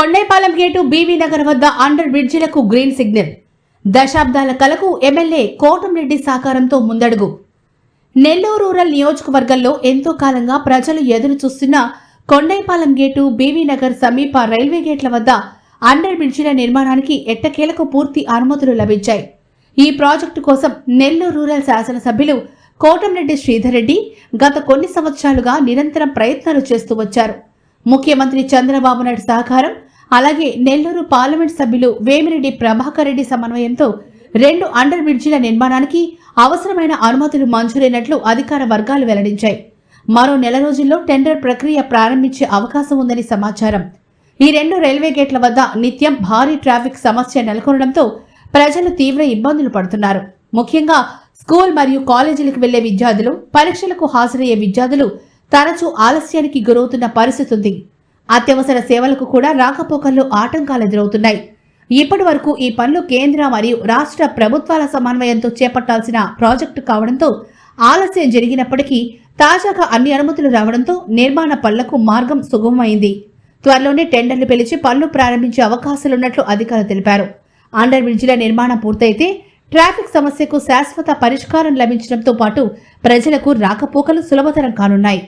Kondaipalem gate BV Nagar వద్ద under బ్రిడ్జిలకు green signal. దశాబ్దాల కలకు ఎమ్మెల్యే కోటంరెడ్డి సహకారంతో ముందడుగు. నెల్లూరు రూరల్ నియోజకవర్గంలో ఎంతో కాలంగా ప్రజలు ఎదురు చూస్తున్న కొండైపాలెం గేటు బీవీ నగర్ సమీప రైల్వే గేట్ల వద్ద అండర్ బ్రిడ్జిల నిర్మాణానికి ఎట్టకేలకు పూర్తి అనుమతులు లభించాయి. ఈ ప్రాజెక్టు కోసం నెల్లూరు రూరల్ శాసనసభ్యులు కోటంరెడ్డి శ్రీధర్ రెడ్డి గత కొన్ని సంవత్సరాలుగా నిరంతరం ప్రయత్నాలు చేస్తూ వచ్చారు. ముఖ్యమంత్రి చంద్రబాబు నాయుడు సహకారం, అలాగే నెల్లూరు పార్లమెంట్ సభ్యులు వేమిరెడ్డి ప్రభాకర్ రెడ్డి సమన్వయంతో 2 అండర్ బ్రిడ్జిల నిర్మాణానికి అవసరమైన అనుమతులు మంజూరైనట్లు అధికార వర్గాలు వెల్లడించాయి. మరో నెల రోజుల్లో టెండర్ ప్రక్రియ ప్రారంభించే అవకాశం ఉందని సమాచారం. ఈ 2 రైల్వే గేట్ల వద్ద నిత్యం భారీ ట్రాఫిక్ సమస్య నెలకొనడంతో ప్రజలు తీవ్ర ఇబ్బందులు పడుతున్నారు. ముఖ్యంగా స్కూల్ మరియు కాలేజీలకు వెళ్లే విద్యార్థులు, పరీక్షలకు హాజరయ్యే విద్యార్థులు తరచూ ఆలస్యానికి గురవుతున్న పరిస్థితి ఉంది. అత్యవసర సేవలకు కూడా రాకపోకల్లో ఆటంకాలు ఎదురవుతున్నాయి. ఇప్పటి వరకు ఈ పనులు కేంద్ర మరియు రాష్ట్ర ప్రభుత్వాల సమన్వయంతో చేపట్టాల్సిన ప్రాజెక్టు కావడంతో ఆలస్యం జరిగినప్పటికీ తాజాగా అన్ని అనుమతులు రావడంతో నిర్మాణ పనులకు మార్గం సుగమమైంది. త్వరలోనే టెండర్లు పిలిచి పనులు ప్రారంభించే అవకాశాలున్నట్లు అధికారులు తెలిపారు. అండర్ బ్రిడ్జిల నిర్మాణం పూర్తయితే ట్రాఫిక్ సమస్యకు శాశ్వత పరిష్కారం లభించడంతో పాటు ప్రజలకు రాకపోకలు సులభతరం కానున్నాయి.